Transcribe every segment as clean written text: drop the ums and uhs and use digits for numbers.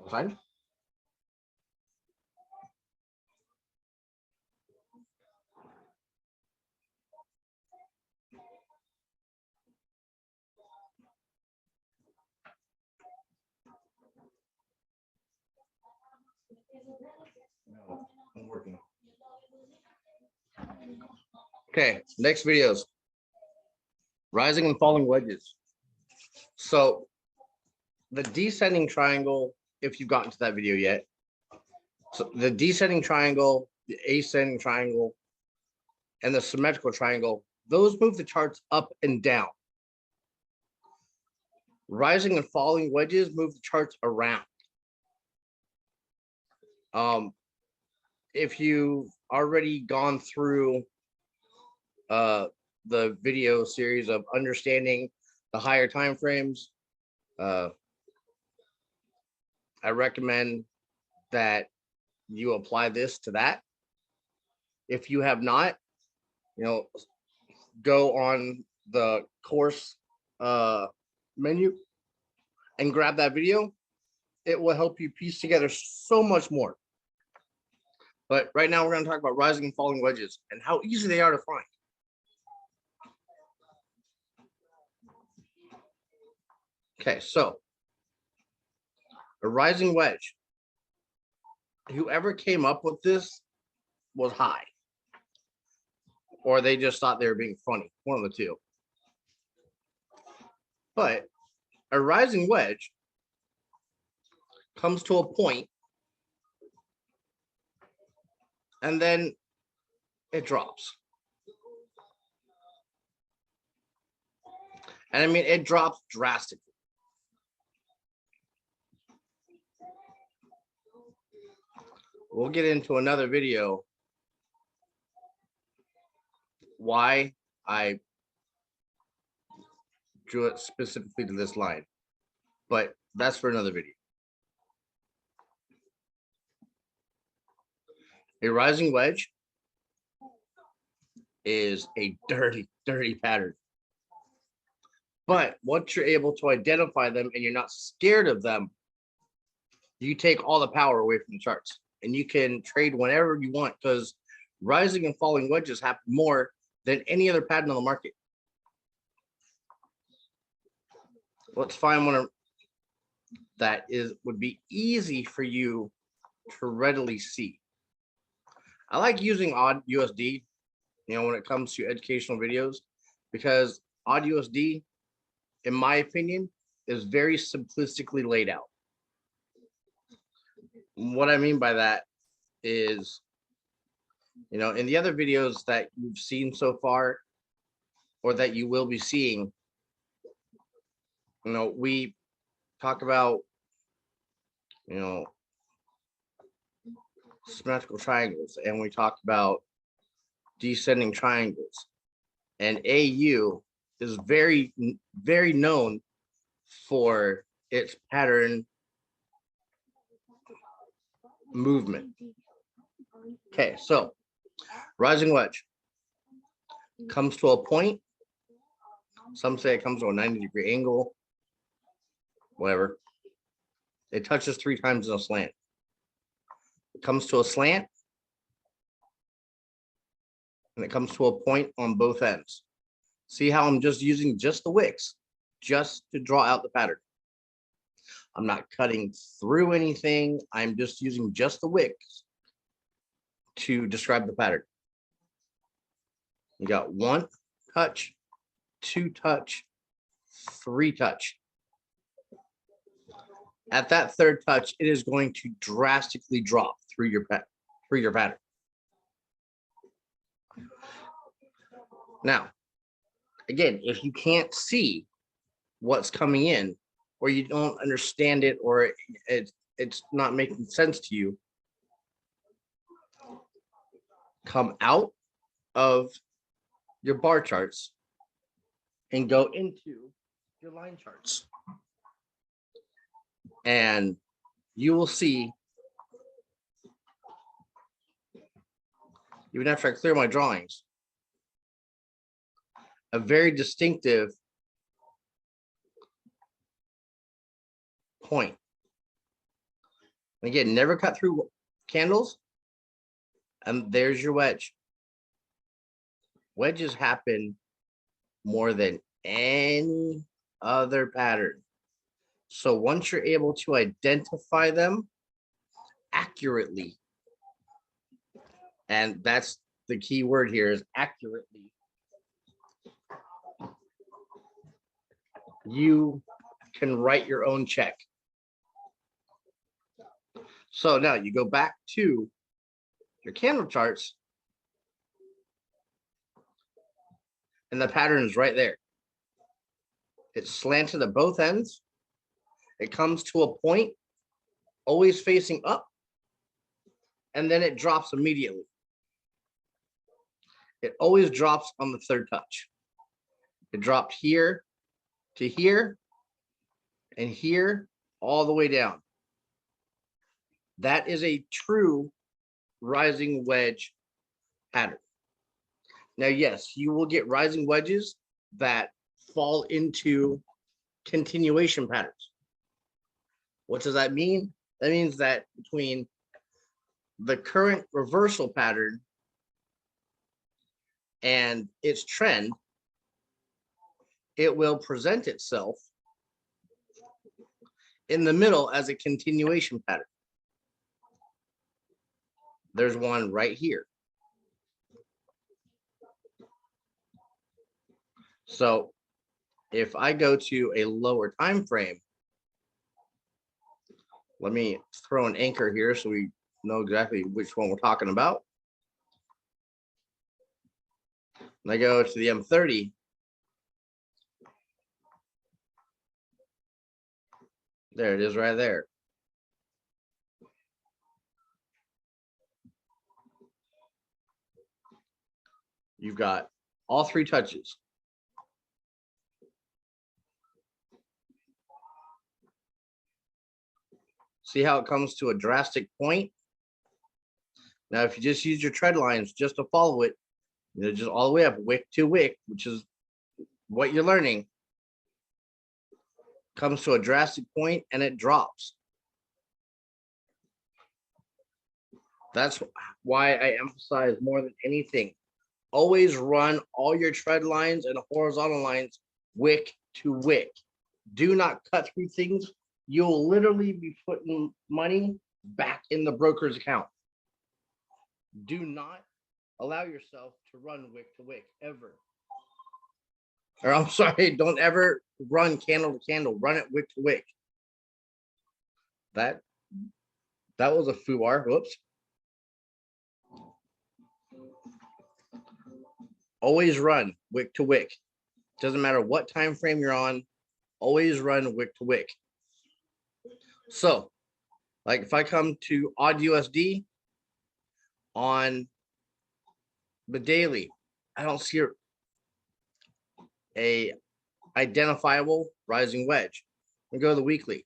Fine. No, I'm working. Okay, next videos. Rising and falling wedges. So the descending triangle, if you've gotten to that video yet, so the descending triangle, the ascending triangle, and the symmetrical triangle, those move the charts up and down. Rising and falling wedges move the charts around. If you've already gone through the video series of understanding the higher time frames, I recommend that you apply this to that. If you have not, go on the course menu and grab that video. It will help you piece together so much more. But right now we're going to talk about rising and falling wedges and how easy they are to find. Okay, so a rising wedge. Whoever came up with this was high, or they just thought they were being funny, one of the two. But a rising wedge comes to a point and then it drops. And I mean, it drops drastically. We'll get into another video why I drew it specifically to this line, but that's for another video. A rising wedge is a dirty, dirty pattern. But once you're able to identify them and you're not scared of them, you take all the power away from the charts and you can trade whenever you want, because rising and falling wedges happen more than any other pattern on the market. Let's find one that would be easy for you to readily see. I like using odd USD, when it comes to educational videos, because odd USD, in my opinion, is very simplistically laid out. What I mean by that is, in the other videos that you've seen so far, or that you will be seeing, we talk about, symmetrical triangles, and we talk about descending triangles. And AU is very, very known for its pattern movement. Okay, so rising wedge comes to a point. Some say it comes to a 90-degree angle, whatever. It touches 3 times in a slant. It comes to a slant, and it comes to a point on both ends. See how I'm just using just the wicks just to draw out the pattern. I'm not cutting through anything. I'm just using just the wicks to describe the pattern. You got 1 touch, 2 touch, 3 touch. At that 3rd touch, it is going to drastically drop through your pattern. Now, again, if you can't see what's coming in, or you don't understand it, or it's not making sense to you, come out of your bar charts and go into your line charts. And you will see, even after I clear my drawings, a very distinctive point. Again, never cut through candles. And there's your wedge. Wedges happen more than any other pattern. So once you're able to identify them accurately, and that's the key word here is accurately, you can write your own check. So now you go back to your candle charts, and the pattern is right there. It's slanted at both ends. It comes to a point, always facing up, and then it drops immediately. It always drops on the third touch. It dropped here to here and here all the way down. That is a true rising wedge pattern. Now, yes, you will get rising wedges that fall into continuation patterns. What does that mean? That means that between the current reversal pattern and its trend, it will present itself in the middle as a continuation pattern. There's one right here. So if I go to a lower time frame, let me throw an anchor here so we know exactly which one we're talking about. And I go to the M30. There it is right there. You've got all three touches. See how it comes to a drastic point? Now, if you just use your trend lines just to follow it, just all the way up, wick to wick, which is what you're learning, comes to a drastic point and it drops. That's why I emphasize more than anything, always run all your trend lines and horizontal lines wick to wick. Do not cut through things. You'll literally be putting money back in the broker's account. Do not allow yourself to run wick to wick ever. Or I'm sorry, don't ever run candle to candle. Run it wick to wick. That was a foobar. Whoops. Always run wick to wick. Doesn't matter what time frame you're on. Always run wick to wick. So, like if I come to odd USD on the daily, I don't see a identifiable rising wedge. We go to the weekly.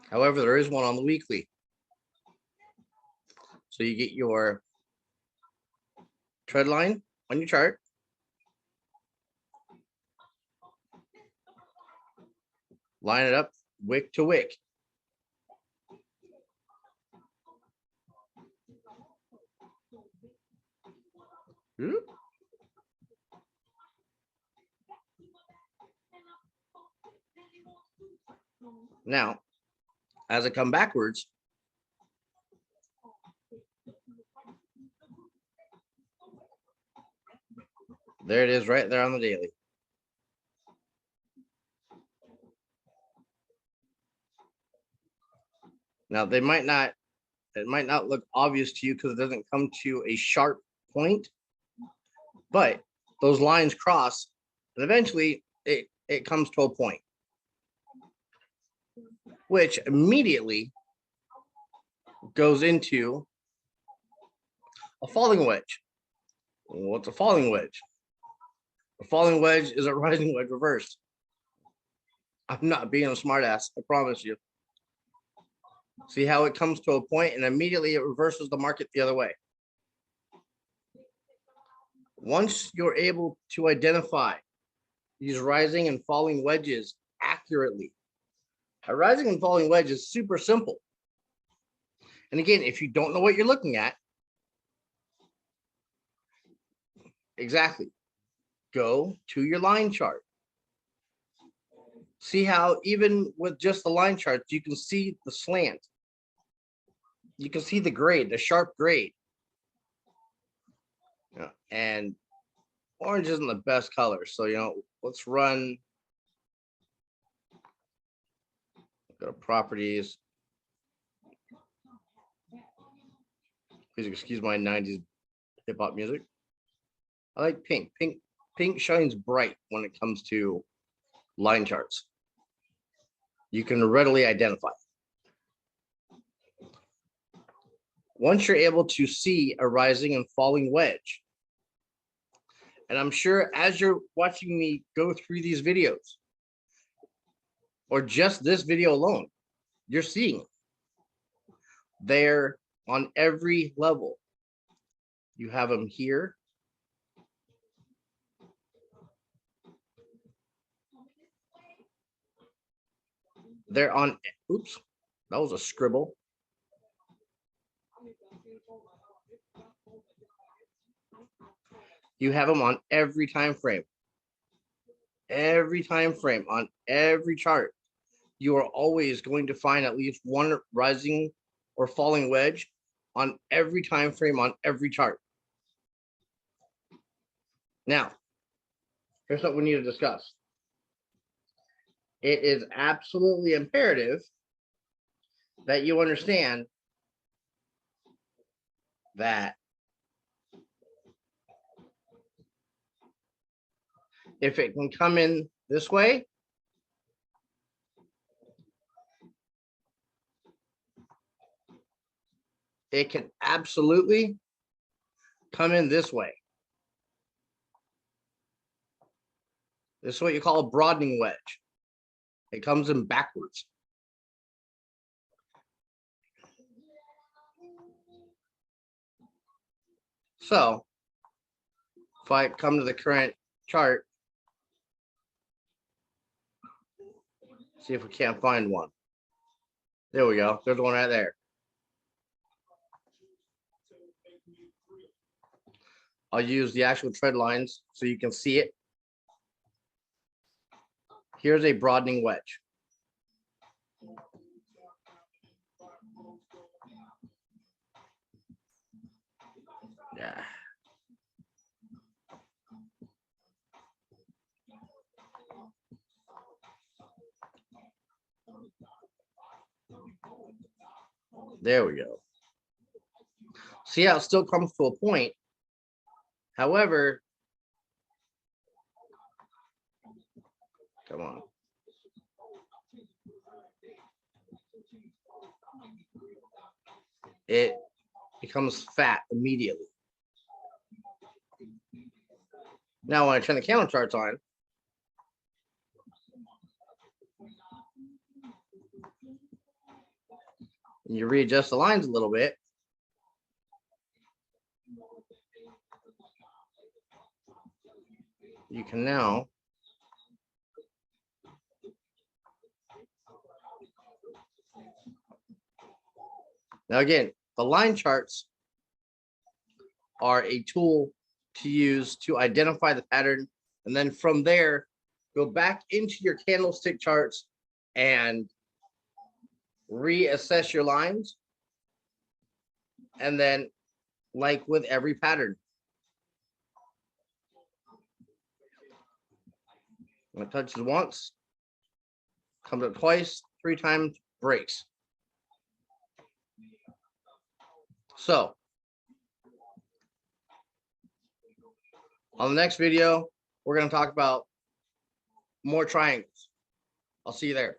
However, there is one on the weekly. So you get your trend line on your chart. Line it up wick to wick. Now, as I come backwards, there it is right there on the daily. Now, it might not look obvious to you because it doesn't come to a sharp point, but those lines cross and eventually it comes to a point, which immediately goes into a falling wedge. What's a falling wedge? A falling wedge is a rising wedge reversed. I'm not being a smartass, I promise you. See how it comes to a point and immediately it reverses the market the other way. Once you're able to identify these rising and falling wedges accurately. A rising and falling wedge is super simple. And again, if you don't know what you're looking at, exactly, go to your line chart. See how even with just the line charts, you can see the slant. You can see the grade, the sharp grade. And orange isn't the best color. So, let's run. Go to properties. Please excuse my 90s hip hop music. I like pink. Pink shines bright when it comes to line charts. You can readily identify. Once you're able to see a rising and falling wedge, and I'm sure as you're watching me go through these videos, or just this video alone, you're seeing it. They're on every level. You have them here. They're on, oops, that was a scribble. You have them on every time frame. Every time frame on every chart. You are always going to find at least one rising or falling wedge on every time frame on every chart. Now, here's what we need to discuss. It is absolutely imperative that you understand that if it can come in this way, it can absolutely come in this way. This is what you call a broadening wedge. It comes in backwards. So if I come to the current chart, see if we can't find one. There we go. There's one right there. I'll use the actual trend lines so you can see it. Here's a broadening wedge. Yeah. There we go. See how it still comes to a point. However, come on. It becomes fat immediately. Now, when I turn the counter charts on, and you readjust the lines a little bit, you can now again, the line charts are a tool to use to identify the pattern, and then from there go back into your candlestick charts and reassess your lines. And then, like with every pattern, when it touches once, comes up twice, 3 times, breaks. So on the next video, we're going to talk about more triangles. I'll see you there.